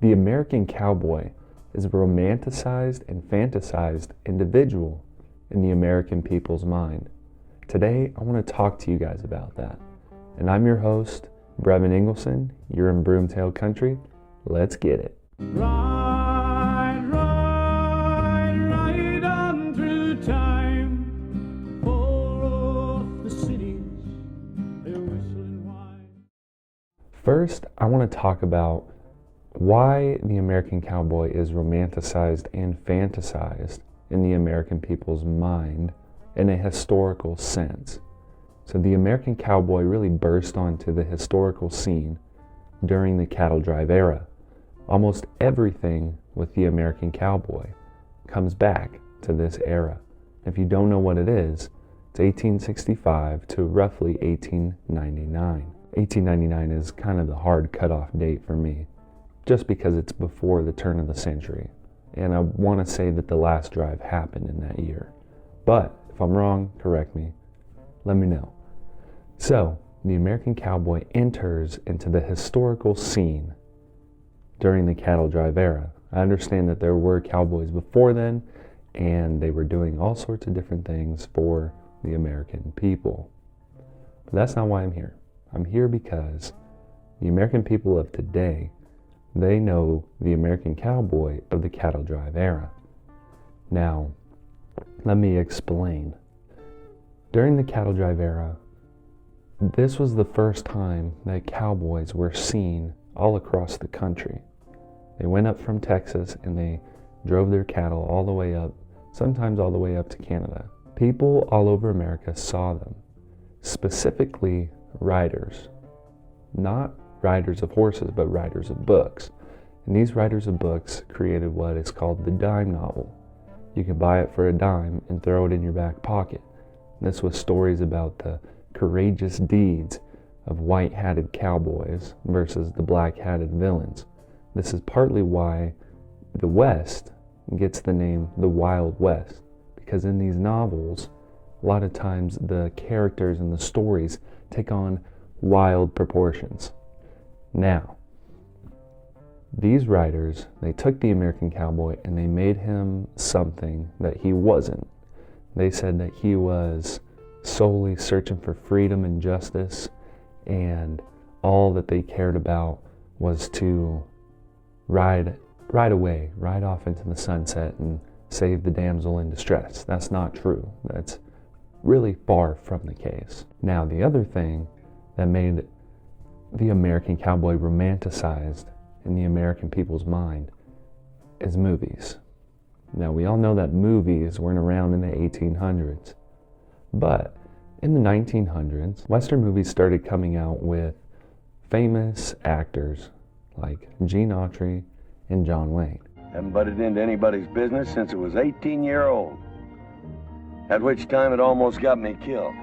The American cowboy is a romanticized and fantasized individual in the American people's mind. Today, I want to talk to you guys about that. And I'm your host, 𝗟𝗡𝗡𝗧. You're in Broomtail country. Let's get it. Ride, ride, ride on through time. For the cities, they're whistling wine. First, I want to talk about why the American cowboy is romanticized and fantasized in the American people's mind in a historical sense. So the American cowboy really burst onto the historical scene during the cattle drive era. Almost everything with the American cowboy comes back to this era. If you don't know what it is, it's 1865 to roughly 1899. 1899 is kind of the hard cutoff date for me, just because it's before the turn of the century. And I want to say that the last drive happened in that year. But if I'm wrong, correct me, let me know. So, the American cowboy enters into the historical scene during the cattle drive era. I understand that there were cowboys before then, and they were doing all sorts of different things for the American people. But that's not why I'm here. I'm here because the American people of today, they know the American cowboy of the cattle drive era. Now, let me explain. During the cattle drive era, this was the first time that cowboys were seen all across the country. They went up from Texas and they drove their cattle all the way up, sometimes all the way up to Canada. People all over America saw them, specifically riders. Not riders of horses, but riders of books. And these riders of books created what is called the dime novel. You can buy it for a dime and throw it in your back pocket. This was stories about the courageous deeds of white-hatted cowboys versus the black-hatted villains. This is partly why the West gets the name the Wild West, because in these novels, a lot of times the characters and the stories take on wild proportions. Now, these writers, they took the American cowboy and they made him something that he wasn't. They said that he was solely searching for freedom and justice, and all that they cared about was to ride off into the sunset and save the damsel in distress. That's not true. That's really far from the case. Now, the other thing that made the American cowboy romanticized in the American people's mind is movies. Now, we all know that movies weren't around in the 1800s, but in the 1900s, Western movies started coming out with famous actors like Gene Autry and John Wayne. Haven't butted into anybody's business since it was 18-year-old, at which time it almost got me killed.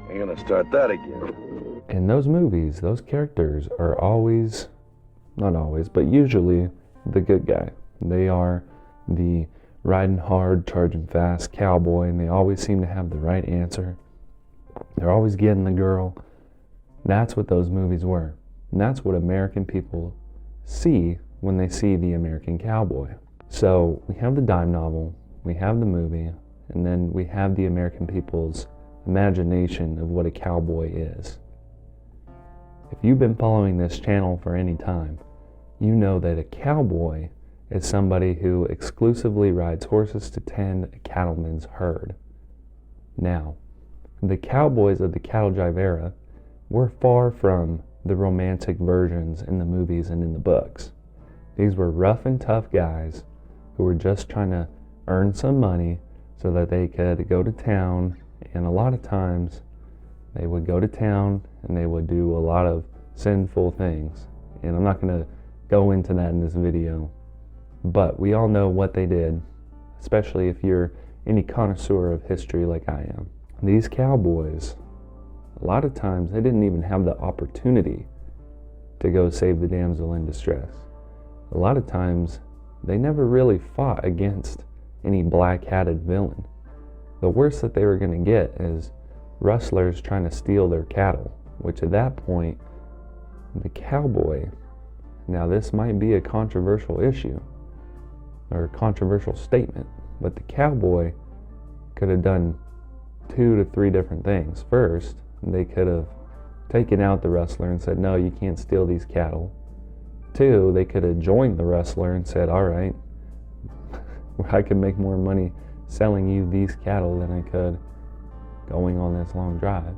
Ain't gonna start that again. In those movies, those characters are always, not always, but usually the good guy. They are the riding hard, charging fast cowboy, and they always seem to have the right answer. They're always getting the girl. That's what those movies were. And that's what American people see when they see the American cowboy. So we have the dime novel, we have the movie, and then we have the American people's imagination of what a cowboy is. If you've been following this channel for any time, you know that a cowboy is somebody who exclusively rides horses to tend a cattleman's herd. Now, the cowboys of the cattle drive era were far from the romantic versions in the movies and in the books. These were rough and tough guys who were just trying to earn some money so that they could go to town, and a lot of times they would go to town and they would do a lot of sinful things. And I'm not going to go into that in this video, but we all know what they did, especially if you're any connoisseur of history like I am. These cowboys, a lot of times they didn't even have the opportunity to go save the damsel in distress. A lot of times they never really fought against any black-hatted villain. The worst that they were going to get is rustlers trying to steal their cattle, which at that point, the cowboy Now, this might be a controversial issue or a controversial statement, but the cowboy could have done 2 to 3 different things. First, they could have taken out the rustler and said, no, you can't steal these cattle. 2, they could have joined the rustler and said, all right, I can make more money selling you these cattle than I could going on this long drive.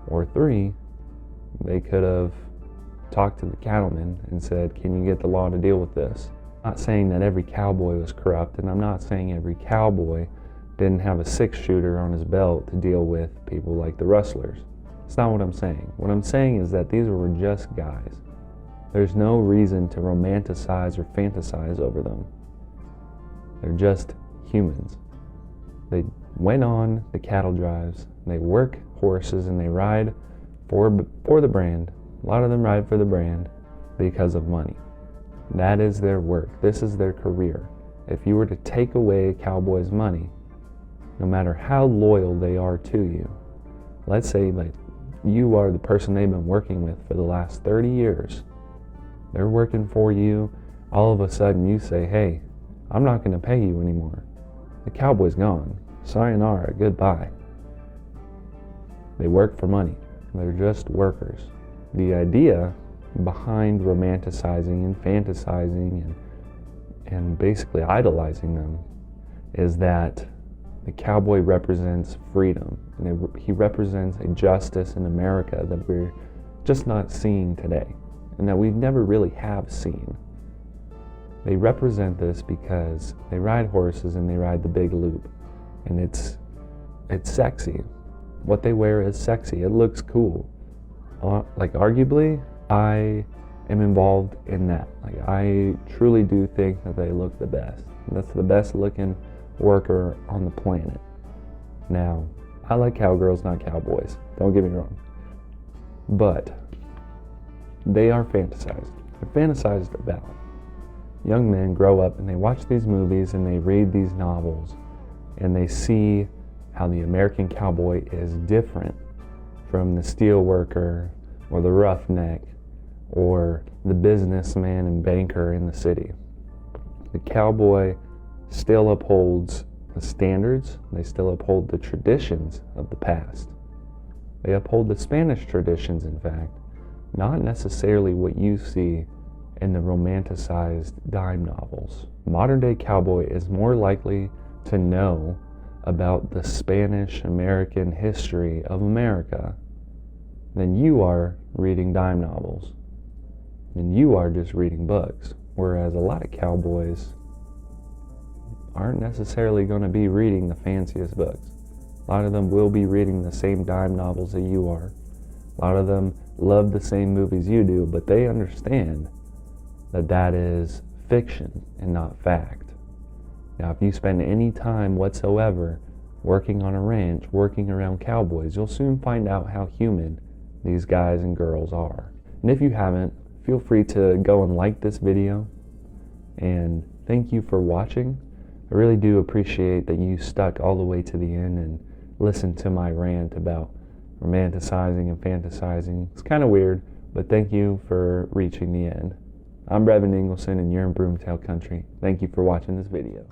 Or 3, they could have talked to the cattleman and said, can you get the law to deal with this? I'm not saying that every cowboy was corrupt, and I'm not saying every cowboy didn't have a 6-shooter on his belt to deal with people like the rustlers. It's not what I'm saying. What I'm saying is that these were just guys. There's no reason to romanticize or fantasize over them. They're just humans. They went on the cattle drives, they work horses, and they ride for the brand. A lot of them ride for the brand because of money. That is their work. This is their career. If you were to take away a cowboy's money, no matter how loyal they are to you, let's say like you are the person they've been working with for the last 30 years, they're working for you, all of a sudden you say, hey, I'm not going to pay you anymore. The cowboy's gone. Sayonara, goodbye. They work for money. They're just workers. The idea behind romanticizing and fantasizing and basically idolizing them is that the cowboy represents freedom, and he represents a justice in America that we're just not seeing today, and that we never really have seen. They represent this because they ride horses and they ride the big loop, and it's sexy. What they wear is sexy. It looks cool. Like, arguably, I am involved in that. Like, I truly do think that they look the best. That's the best looking worker on the planet. Now, I like cowgirls, not cowboys. Don't get me wrong. But they are fantasized. They're fantasized about. Young men grow up and they watch these movies and they read these novels and they see how the American cowboy is different from the steel worker or the roughneck or the businessman and banker in the city. The cowboy still upholds the standards, they still uphold the traditions of the past. They uphold the Spanish traditions, in fact, not necessarily what you see in the romanticized dime novels. Modern day cowboy is more likely to know about the Spanish-American history of America than you are reading dime novels. And you are just reading books. Whereas a lot of cowboys aren't necessarily going to be reading the fanciest books. A lot of them will be reading the same dime novels that you are. A lot of them love the same movies you do, but they understand that that is fiction and not fact. Now, if you spend any time whatsoever working on a ranch, working around cowboys, you'll soon find out how human these guys and girls are. And if you haven't, feel free to go and like this video. And thank you for watching. I really do appreciate that you stuck all the way to the end and listened to my rant about romanticizing and fantasizing. It's kind of weird, but thank you for reaching the end. I'm Brevin Ingleson, and you're in Broomtail country. Thank you for watching this video.